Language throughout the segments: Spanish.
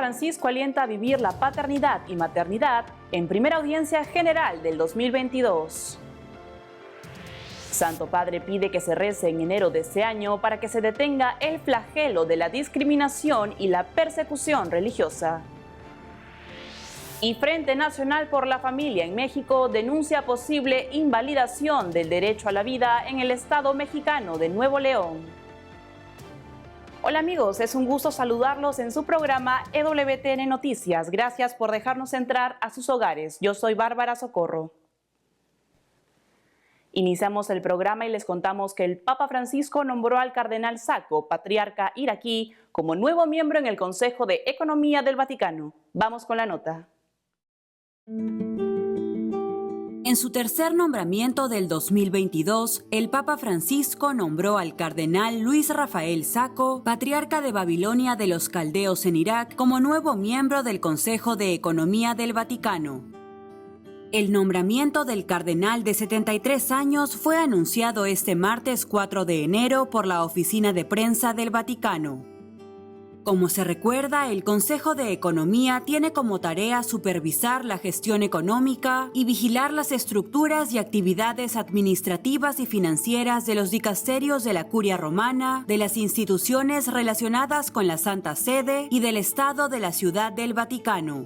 Francisco alienta a vivir la paternidad y maternidad en primera audiencia general del 2022. Santo Padre pide que se rece en enero de este año para que se detenga el flagelo de la discriminación y la persecución religiosa. Y Frente Nacional por la Familia en México denuncia posible invalidación del derecho a la vida en el estado mexicano de Nuevo León. Hola amigos, es un gusto saludarlos en su programa EWTN Noticias. Gracias por dejarnos entrar a sus hogares. Yo soy Bárbara Socorro. Iniciamos el programa y les contamos que el Papa Francisco nombró al cardenal Sacco, patriarca iraquí, como nuevo miembro en el Consejo de Economía del Vaticano. Vamos con la nota. En su tercer nombramiento del 2022, el Papa Francisco nombró al cardenal Luis Rafael Sacco, patriarca de Babilonia de los Caldeos en Irak, como nuevo miembro del Consejo de Economía del Vaticano. El nombramiento del cardenal de 73 años fue anunciado este martes 4 de enero por la Oficina de Prensa del Vaticano. Como se recuerda, el Consejo de Economía tiene como tarea supervisar la gestión económica y vigilar las estructuras y actividades administrativas y financieras de los dicasterios de la Curia Romana, de las instituciones relacionadas con la Santa Sede y del Estado de la Ciudad del Vaticano.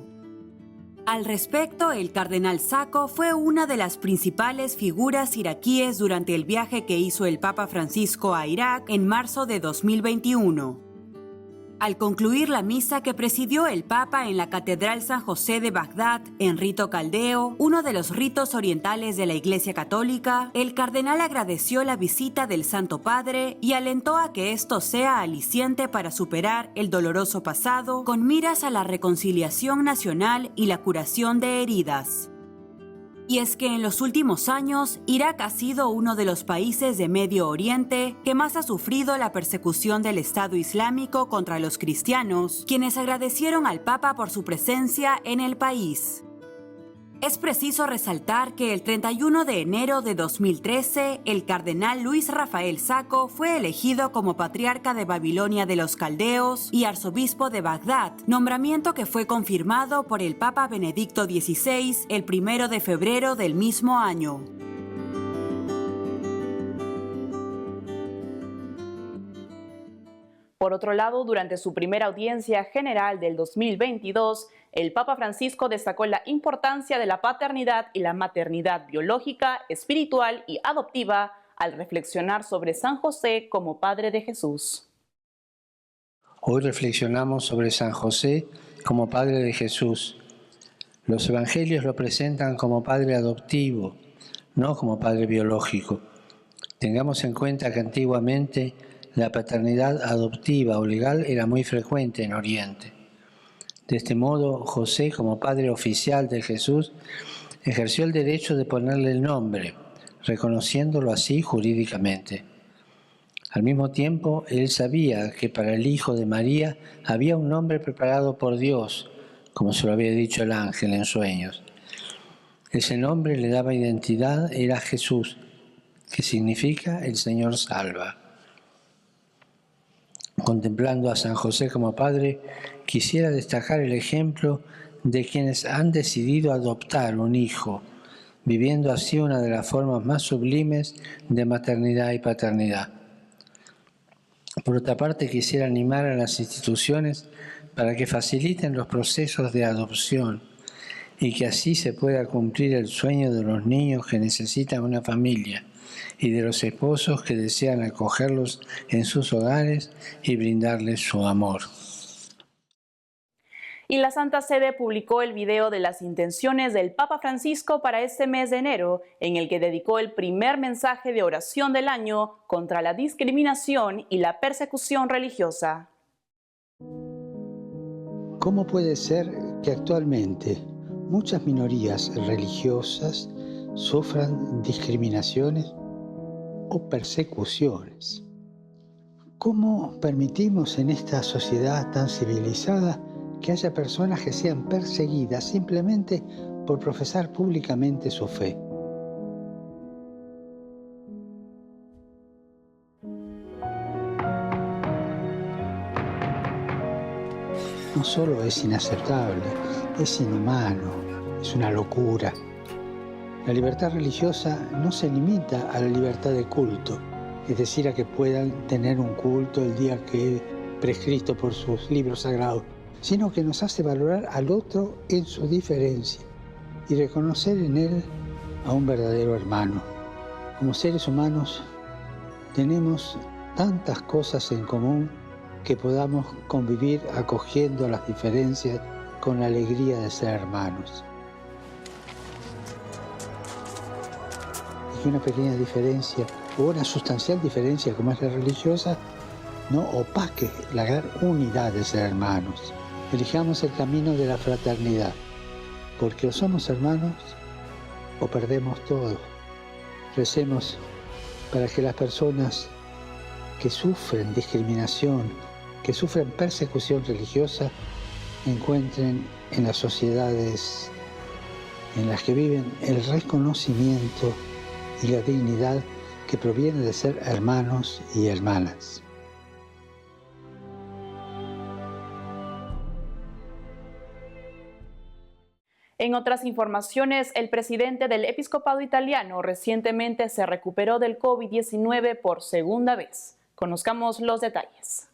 Al respecto, el cardenal Sacco fue una de las principales figuras iraquíes durante el viaje que hizo el Papa Francisco a Irak en marzo de 2021. Al concluir la misa que presidió el Papa en la Catedral San José de Bagdad, en rito caldeo, uno de los ritos orientales de la Iglesia Católica, el cardenal agradeció la visita del Santo Padre y alentó a que esto sea aliciente para superar el doloroso pasado con miras a la reconciliación nacional y la curación de heridas. Y es que en los últimos años, Irak ha sido uno de los países de Medio Oriente que más ha sufrido la persecución del Estado Islámico contra los cristianos, quienes agradecieron al Papa por su presencia en el país. Es preciso resaltar que el 31 de enero de 2013, el cardenal Luis Rafael Sacco fue elegido como patriarca de Babilonia de los Caldeos y arzobispo de Bagdad, nombramiento que fue confirmado por el Papa Benedicto XVI el 1 de febrero del mismo año. Por otro lado, durante su primera audiencia general del 2022, el Papa Francisco destacó la importancia de la paternidad y la maternidad biológica, espiritual y adoptiva al reflexionar sobre San José como Padre de Jesús. Hoy reflexionamos sobre San José como Padre de Jesús. Los evangelios lo presentan como Padre adoptivo, no como Padre biológico. Tengamos en cuenta que antiguamente la paternidad adoptiva o legal era muy frecuente en Oriente. De este modo, José, como padre oficial de Jesús, ejerció el derecho de ponerle el nombre, reconociéndolo así jurídicamente. Al mismo tiempo, él sabía que para el hijo de María había un nombre preparado por Dios, como se lo había dicho el ángel en sueños. Ese nombre le daba identidad, era Jesús, que significa el Señor salva. Contemplando a San José como padre, quisiera destacar el ejemplo de quienes han decidido adoptar un hijo, viviendo así una de las formas más sublimes de maternidad y paternidad. Por otra parte, quisiera animar a las instituciones para que faciliten los procesos de adopción y que así se pueda cumplir el sueño de los niños que necesitan una familia y de los esposos que desean acogerlos en sus hogares y brindarles su amor. Y la Santa Sede publicó el video de las intenciones del Papa Francisco para este mes de enero, en el que dedicó el primer mensaje de oración del año contra la discriminación y la persecución religiosa. ¿Cómo puede ser que actualmente muchas minorías religiosas sufran discriminaciones o persecuciones? ¿Cómo permitimos en esta sociedad tan civilizada que haya personas que sean perseguidas simplemente por profesar públicamente su fe? no solo es inaceptable, es inhumano, es una locura. La libertad religiosa no se limita a la libertad de culto, es decir, a que puedan tener un culto el día que es prescrito por sus libros sagrados, sino que nos hace valorar al otro en su diferencia y reconocer en él a un verdadero hermano. Como seres humanos tenemos tantas cosas en común que podamos convivir acogiendo las diferencias con la alegría de ser hermanos. Y que una pequeña diferencia o una sustancial diferencia como es la religiosa no opaque la gran unidad de ser hermanos. Elijamos el camino de la fraternidad, porque o somos hermanos o perdemos todo. Recemos para que las personas que sufren discriminación, que sufren persecución religiosa, encuentren en las sociedades en las que viven el reconocimiento y la dignidad que proviene de ser hermanos y hermanas. En otras informaciones, el presidente del Episcopado Italiano recientemente se recuperó del COVID-19 por segunda vez. Conozcamos los detalles.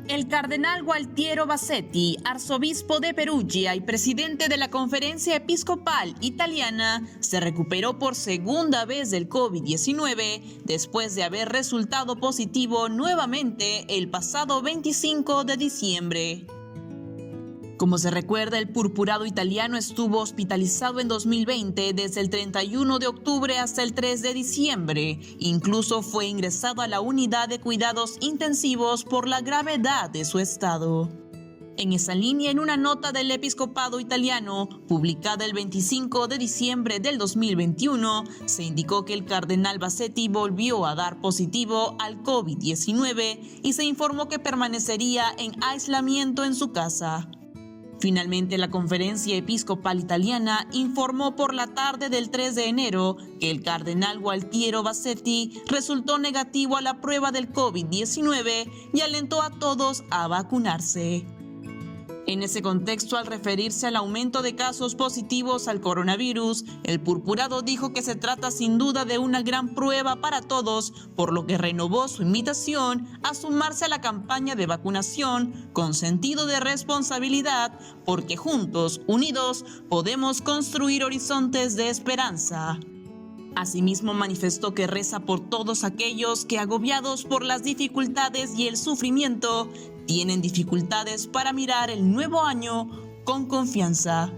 El cardenal Gualtiero Bassetti, arzobispo de Perugia y presidente de la Conferencia Episcopal Italiana, se recuperó por segunda vez del COVID-19 después de haber resultado positivo nuevamente el pasado 25 de diciembre. Como se recuerda, el purpurado italiano estuvo hospitalizado en 2020 desde el 31 de octubre hasta el 3 de diciembre. Incluso fue ingresado a la unidad de cuidados intensivos por la gravedad de su estado. En esa línea, en una nota del Episcopado Italiano, publicada el 25 de diciembre del 2021, se indicó que el cardenal Bassetti volvió a dar positivo al COVID-19 y se informó que permanecería en aislamiento en su casa. Finalmente, la Conferencia Episcopal Italiana informó por la tarde del 3 de enero que el cardenal Gualtiero Bassetti resultó negativo a la prueba del COVID-19 y alentó a todos a vacunarse. En ese contexto, al referirse al aumento de casos positivos al coronavirus, el purpurado dijo que se trata sin duda de una gran prueba para todos, por lo que renovó su invitación a sumarse a la campaña de vacunación con sentido de responsabilidad, porque juntos, unidos, podemos construir horizontes de esperanza. Asimismo, manifestó que reza por todos aquellos que, agobiados por las dificultades y el sufrimiento, tienen dificultades para mirar el nuevo año con confianza.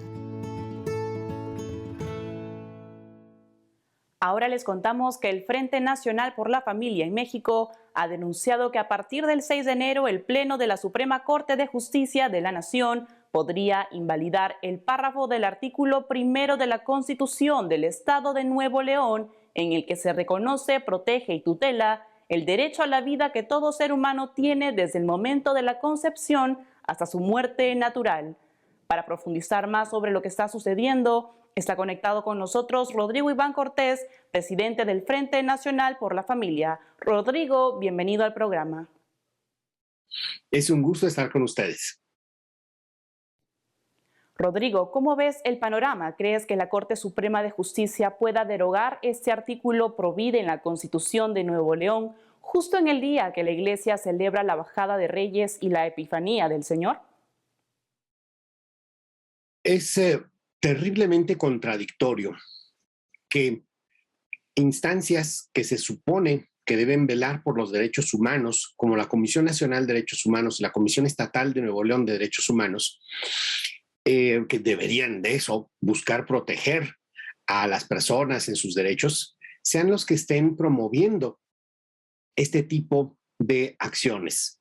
Ahora les contamos que el Frente Nacional por la Familia en México ha denunciado que a partir del 6 de enero el Pleno de la Suprema Corte de Justicia de la Nación podría invalidar el párrafo del artículo 1 de la Constitución del Estado de Nuevo León, en el que se reconoce, protege y tutela el derecho a la vida que todo ser humano tiene desde el momento de la concepción hasta su muerte natural. Para profundizar más sobre lo que está sucediendo, está conectado con nosotros Rodrigo Iván Cortés, presidente del Frente Nacional por la Familia. Rodrigo, bienvenido al programa. Es un gusto estar con ustedes. Rodrigo, ¿cómo ves el panorama? ¿Crees que la Corte Suprema de Justicia pueda derogar este artículo provide en la Constitución de Nuevo León justo en el día que la Iglesia celebra la bajada de Reyes y la Epifanía del Señor? Es terriblemente contradictorio que instancias que se supone que deben velar por los derechos humanos, como la Comisión Nacional de Derechos Humanos y la Comisión Estatal de Nuevo León de Derechos Humanos, que deberían de eso buscar proteger a las personas en sus derechos, sean los que estén promoviendo este tipo de acciones.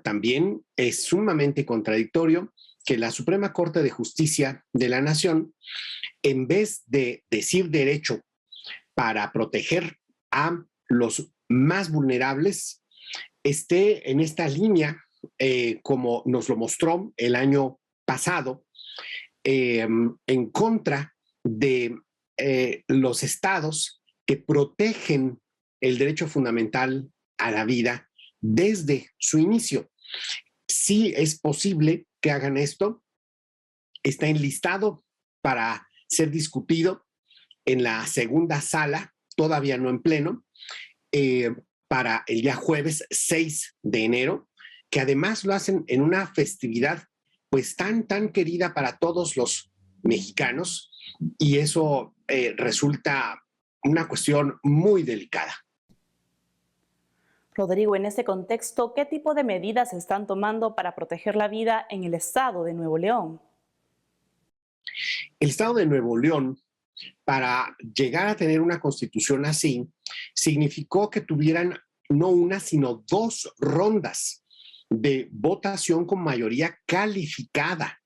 También es sumamente contradictorio que la Suprema Corte de Justicia de la Nación, en vez de decir derecho para proteger a los más vulnerables, esté en esta línea, como nos lo mostró el año pasado, en contra de los estados que protegen el derecho fundamental a la vida desde su inicio. Sí es posible que hagan esto. Está enlistado para ser discutido en la segunda sala, todavía no en pleno, para el día jueves 6 de enero, que además lo hacen en una festividad pues tan querida para todos los mexicanos, y eso resulta una cuestión muy delicada. Rodrigo, en este contexto, ¿qué tipo de medidas se están tomando para proteger la vida en el estado de Nuevo León? El estado de Nuevo León, para llegar a tener una constitución así, significó que tuvieran no una, sino 2 rondas de votación con mayoría calificada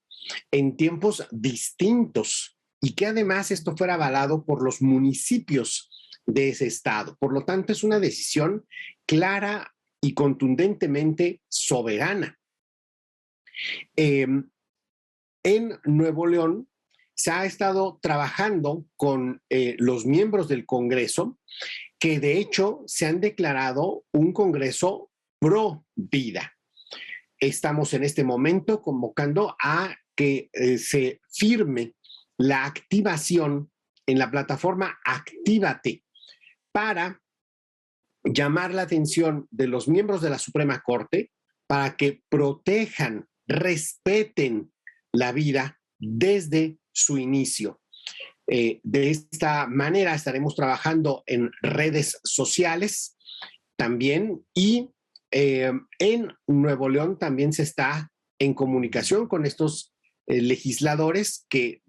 en tiempos distintos, y que además esto fuera avalado por los municipios de ese estado. Por lo tanto, es una decisión clara y contundentemente soberana. En Nuevo León se ha estado trabajando con los miembros del Congreso, que de hecho se han declarado un Congreso pro vida. Estamos en este momento convocando a que se firme la activación en la plataforma Actívate para llamar la atención de los miembros de la Suprema Corte para que protejan, respeten la vida desde su inicio. De esta manera estaremos trabajando en redes sociales también, y en Nuevo León también se está en comunicación con estos legisladores que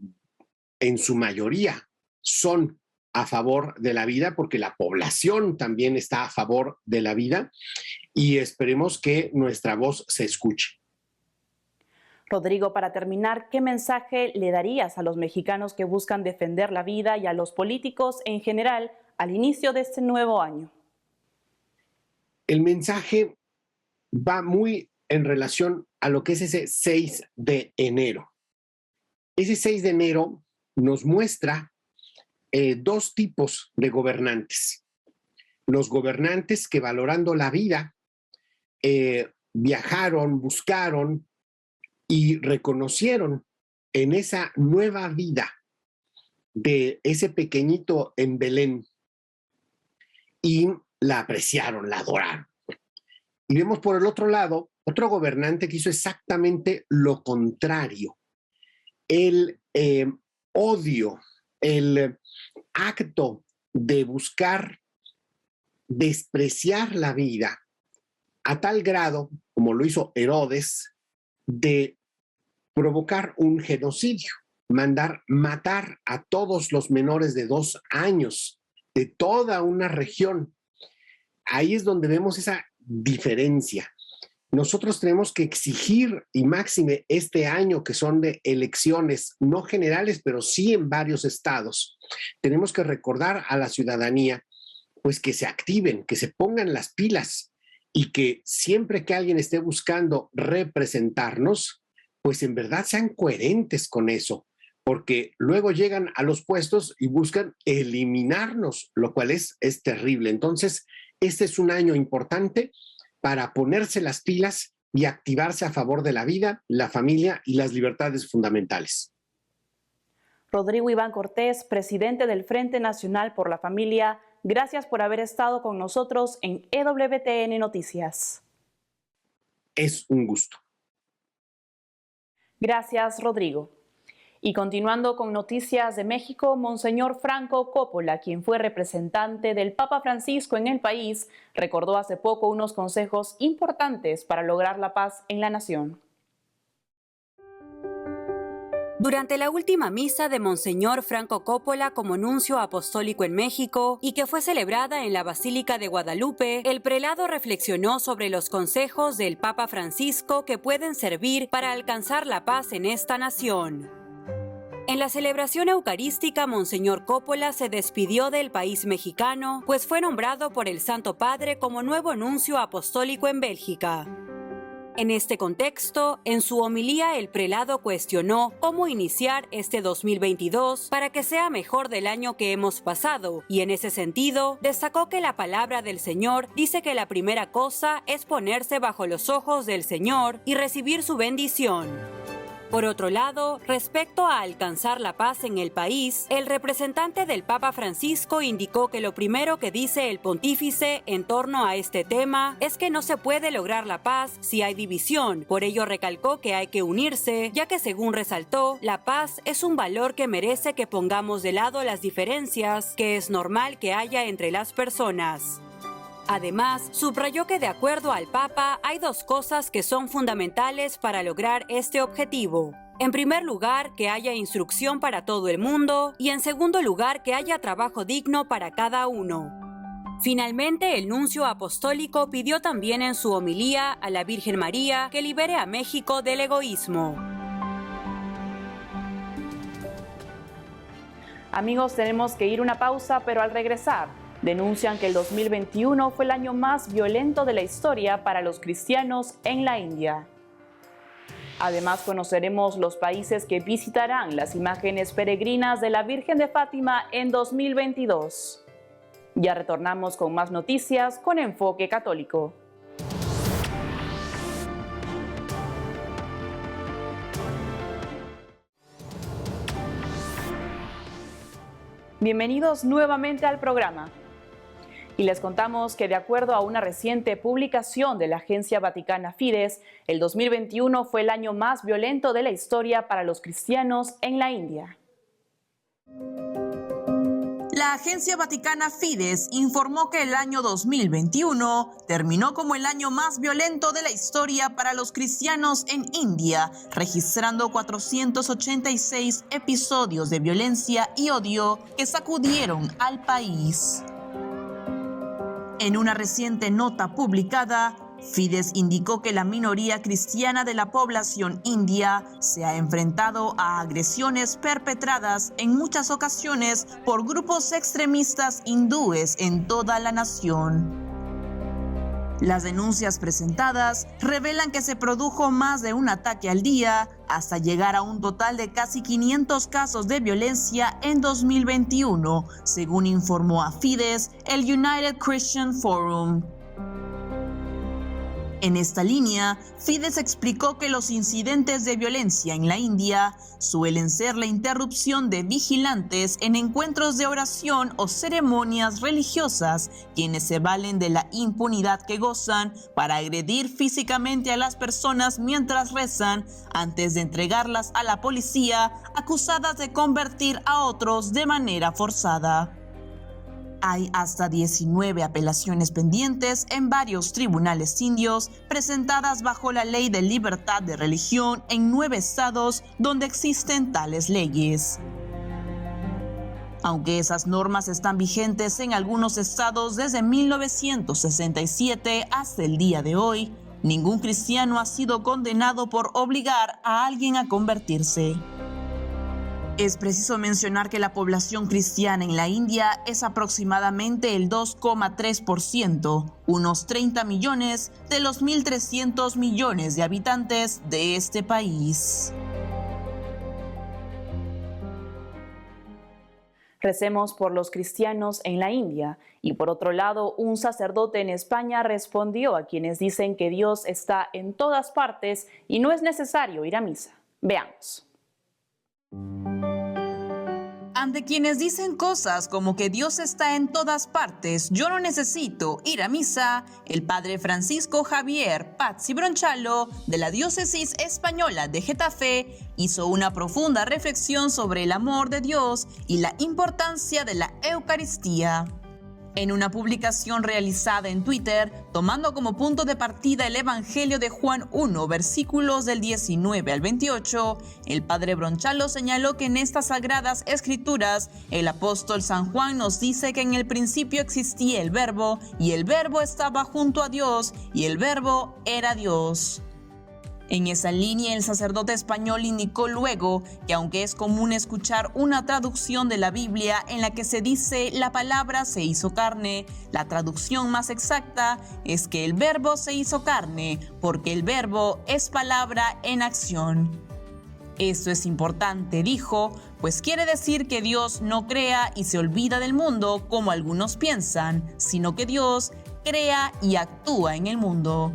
en su mayoría son a favor de la vida, porque la población también está a favor de la vida, y esperemos que nuestra voz se escuche. Rodrigo, para terminar, ¿qué mensaje le darías a los mexicanos que buscan defender la vida y a los políticos en general al inicio de este nuevo año? El mensaje va muy en relación a lo que es ese 6 de enero. Ese 6 de enero nos muestra 2 tipos de gobernantes. Los gobernantes que, valorando la vida, viajaron, buscaron y reconocieron en esa nueva vida de ese pequeñito en Belén, y la apreciaron, la adoraron. Y vemos por el otro lado otro gobernante que hizo exactamente lo contrario. El odio, el acto de buscar despreciar la vida a tal grado, como lo hizo Herodes, de provocar un genocidio, mandar matar a todos los menores de 2 años de toda una región. Ahí es donde vemos esa diferencia. Nosotros tenemos que exigir, y máxime este año que son de elecciones, no generales, pero sí en varios estados, tenemos que recordar a la ciudadanía pues que se activen, que se pongan las pilas, y que siempre que alguien esté buscando representarnos, pues en verdad sean coherentes con eso, porque luego llegan a los puestos y buscan eliminarnos, lo cual es terrible. Entonces, este es un año importante para ponerse las pilas y activarse a favor de la vida, la familia y las libertades fundamentales. Rodrigo Iván Cortés, presidente del Frente Nacional por la Familia, gracias por haber estado con nosotros en EWTN Noticias. Es un gusto. Gracias, Rodrigo. Y continuando con noticias de México, Monseñor Franco Coppola, quien fue representante del Papa Francisco en el país, recordó hace poco unos consejos importantes para lograr la paz en la nación. Durante la última misa de Monseñor Franco Coppola como nuncio apostólico en México y que fue celebrada en la Basílica de Guadalupe, el prelado reflexionó sobre los consejos del Papa Francisco que pueden servir para alcanzar la paz en esta nación. En la celebración eucarística, Monseñor Coppola se despidió del país mexicano, pues fue nombrado por el Santo Padre como nuevo nuncio apostólico en Bélgica. En este contexto, en su homilía el prelado cuestionó cómo iniciar este 2022 para que sea mejor del año que hemos pasado, y en ese sentido, destacó que la palabra del Señor dice que la primera cosa es ponerse bajo los ojos del Señor y recibir su bendición. Por otro lado, respecto a alcanzar la paz en el país, el representante del Papa Francisco indicó que lo primero que dice el pontífice en torno a este tema es que no se puede lograr la paz si hay división. Por ello recalcó que hay que unirse, ya que según resaltó, la paz es un valor que merece que pongamos de lado las diferencias que es normal que haya entre las personas. Además, subrayó que de acuerdo al Papa hay dos cosas que son fundamentales para lograr este objetivo. En primer lugar, que haya instrucción para todo el mundo y en segundo lugar, que haya trabajo digno para cada uno. Finalmente, el nuncio apostólico pidió también en su homilía a la Virgen María que libere a México del egoísmo. Amigos, tenemos que ir a una pausa, pero al regresar, denuncian que el 2021 fue el año más violento de la historia para los cristianos en la India. Además, conoceremos los países que visitarán las imágenes peregrinas de la Virgen de Fátima en 2022. Ya retornamos con más noticias con Enfoque Católico. Bienvenidos nuevamente al programa. Y les contamos que de acuerdo a una reciente publicación de la agencia vaticana Fides, el 2021 fue el año más violento de la historia para los cristianos en la India. La agencia vaticana Fides informó que el año 2021 terminó como el año más violento de la historia para los cristianos en India, registrando 486 episodios de violencia y odio que sacudieron al país. En una reciente nota publicada, Fides indicó que la minoría cristiana de la población india se ha enfrentado a agresiones perpetradas en muchas ocasiones por grupos extremistas hindúes en toda la nación. Las denuncias presentadas revelan que se produjo más de un ataque al día, hasta llegar a un total de casi 500 casos de violencia en 2021, según informó a Fides el United Christian Forum. En esta línea, Fides explicó que los incidentes de violencia en la India suelen ser la interrupción de vigilantes en encuentros de oración o ceremonias religiosas, quienes se valen de la impunidad que gozan para agredir físicamente a las personas mientras rezan antes de entregarlas a la policía, acusadas de convertir a otros de manera forzada. Hay hasta 19 apelaciones pendientes en varios tribunales indios presentadas bajo la Ley de Libertad de Religión en 9 estados donde existen tales leyes. Aunque esas normas están vigentes en algunos estados desde 1967 hasta el día de hoy, ningún cristiano ha sido condenado por obligar a alguien a convertirse. Es preciso mencionar que la población cristiana en la India es aproximadamente el 2,3%, unos 30 millones de los 1.300 millones de habitantes de este país. Recemos por los cristianos en la India. Y por otro lado, un sacerdote en España respondió a quienes dicen que Dios está en todas partes y no es necesario ir a misa. Veamos. Ante quienes dicen cosas como que Dios está en todas partes, yo no necesito ir a misa, el padre Francisco Javier Pazzi Bronchalo, de la diócesis española de Getafe, hizo una profunda reflexión sobre el amor de Dios y la importancia de la Eucaristía. En una publicación realizada en Twitter, tomando como punto de partida el Evangelio de Juan 1, versículos del 19 al 28, el padre Bronchalo señaló que en estas sagradas escrituras, el apóstol San Juan nos dice que en el principio existía el Verbo, y el Verbo estaba junto a Dios, y el Verbo era Dios. En esa línea, el sacerdote español indicó luego que aunque es común escuchar una traducción de la Biblia en la que se dice la palabra se hizo carne, la traducción más exacta es que el verbo se hizo carne, porque el verbo es palabra en acción. Esto es importante, dijo, pues quiere decir que Dios no crea y se olvida del mundo como algunos piensan, sino que Dios crea y actúa en el mundo.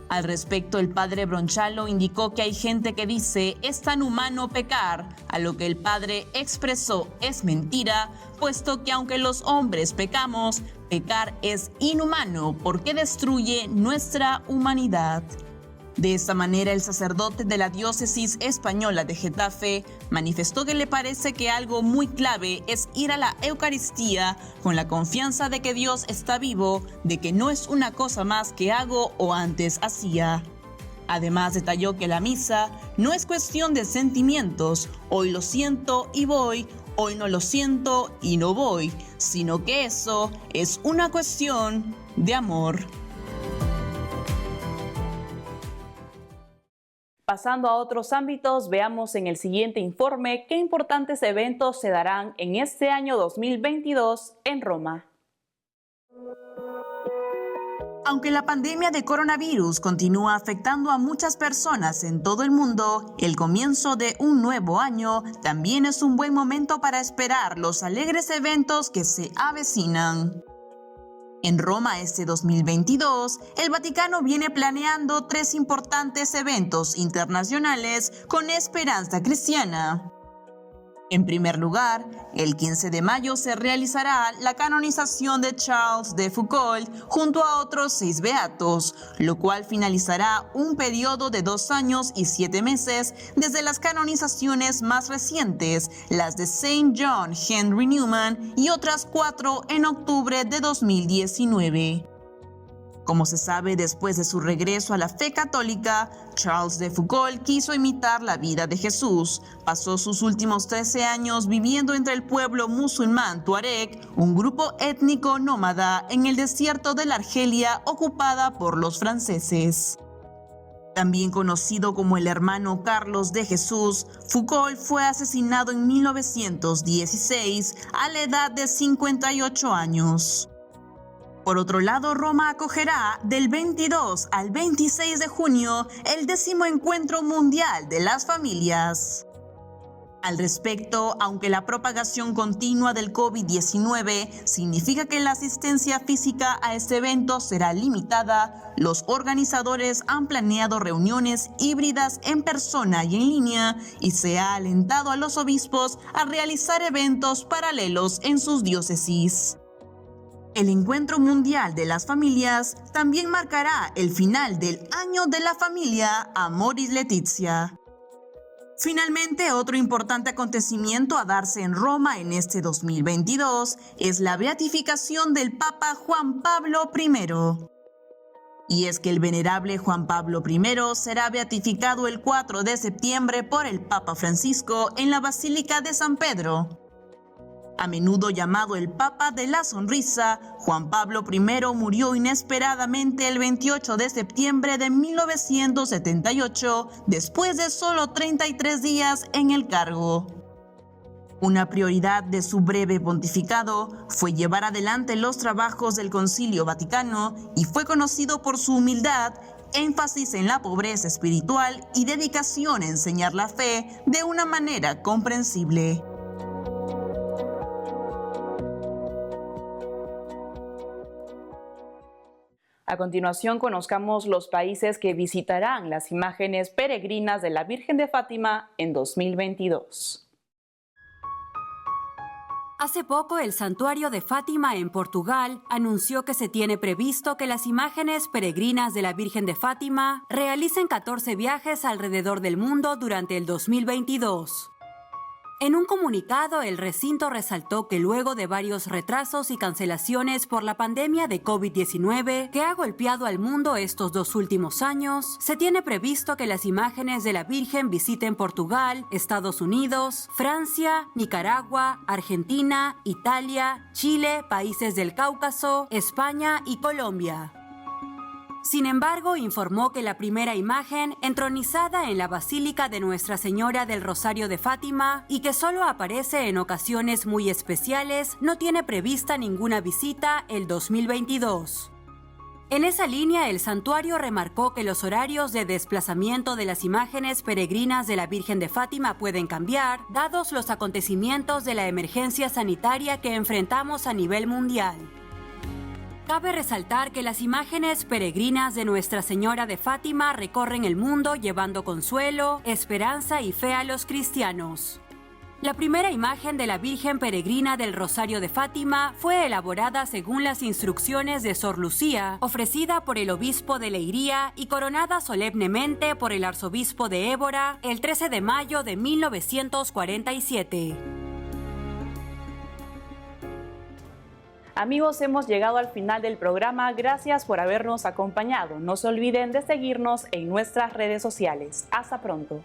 Al respecto, el padre Bronchalo indicó que hay gente que dice es tan humano pecar, a lo que el padre expresó es mentira, puesto que aunque los hombres pecamos, pecar es inhumano porque destruye nuestra humanidad. De esta manera, el sacerdote de la diócesis española de Getafe manifestó que le parece que algo muy clave es ir a la Eucaristía con la confianza de que Dios está vivo, de que no es una cosa más que hago o antes hacía. Además, detalló que la misa no es cuestión de sentimientos, hoy lo siento y voy, hoy no lo siento y no voy, sino que eso es una cuestión de amor. Pasando a otros ámbitos, veamos en el siguiente informe qué importantes eventos se darán en este año 2022 en Roma. Aunque la pandemia de coronavirus continúa afectando a muchas personas en todo el mundo, el comienzo de un nuevo año también es un buen momento para esperar los alegres eventos que se avecinan. En Roma este 2022, el Vaticano viene planeando 3 importantes eventos internacionales con esperanza cristiana. En primer lugar, el 15 de mayo se realizará la canonización de Charles de Foucault junto a otros 6 beatos, lo cual finalizará un periodo de 2 años y 7 meses desde las canonizaciones más recientes, las de Saint John Henry Newman y otras 4 en octubre de 2019. Como se sabe, después de su regreso a la fe católica, Charles de Foucault quiso imitar la vida de Jesús. Pasó sus últimos 13 años viviendo entre el pueblo musulmán Tuareg, un grupo étnico nómada en el desierto de la Argelia ocupada por los franceses. También conocido como el hermano Carlos de Jesús, Foucault fue asesinado en 1916 a la edad de 58 años. Por otro lado, Roma acogerá del 22 al 26 de junio el 10º Encuentro Mundial de las Familias. Al respecto, aunque la propagación continua del COVID-19 significa que la asistencia física a este evento será limitada, los organizadores han planeado reuniones híbridas en persona y en línea y se ha alentado a los obispos a realizar eventos paralelos en sus diócesis. El Encuentro Mundial de las Familias también marcará el final del Año de la Familia Amoris Laetitia. Finalmente, otro importante acontecimiento a darse en Roma en este 2022 es la beatificación del Papa Juan Pablo I. Y es que el venerable Juan Pablo I será beatificado el 4 de septiembre por el Papa Francisco en la Basílica de San Pedro. A menudo llamado el Papa de la Sonrisa, Juan Pablo I murió inesperadamente el 28 de septiembre de 1978, después de solo 33 días en el cargo. Una prioridad de su breve pontificado fue llevar adelante los trabajos del Concilio Vaticano y fue conocido por su humildad, énfasis en la pobreza espiritual y dedicación a enseñar la fe de una manera comprensible. A continuación, conozcamos los países que visitarán las imágenes peregrinas de la Virgen de Fátima en 2022. Hace poco, el Santuario de Fátima en Portugal anunció que se tiene previsto que las imágenes peregrinas de la Virgen de Fátima realicen 14 viajes alrededor del mundo durante el 2022. En un comunicado, el recinto resaltó que luego de varios retrasos y cancelaciones por la pandemia de COVID-19 que ha golpeado al mundo estos 2 últimos años, se tiene previsto que las imágenes de la Virgen visiten Portugal, Estados Unidos, Francia, Nicaragua, Argentina, Italia, Chile, países del Cáucaso, España y Colombia. Sin embargo, informó que la primera imagen, entronizada en la Basílica de Nuestra Señora del Rosario de Fátima y que solo aparece en ocasiones muy especiales, no tiene prevista ninguna visita el 2022. En esa línea, el santuario remarcó que los horarios de desplazamiento de las imágenes peregrinas de la Virgen de Fátima pueden cambiar, dados los acontecimientos de la emergencia sanitaria que enfrentamos a nivel mundial. Cabe resaltar que las imágenes peregrinas de Nuestra Señora de Fátima recorren el mundo llevando consuelo, esperanza y fe a los cristianos. La primera imagen de la Virgen Peregrina del Rosario de Fátima fue elaborada según las instrucciones de Sor Lucía, ofrecida por el obispo de Leiría y coronada solemnemente por el arzobispo de Évora el 13 de mayo de 1947. Amigos, hemos llegado al final del programa. Gracias por habernos acompañado. No se olviden de seguirnos en nuestras redes sociales. Hasta pronto.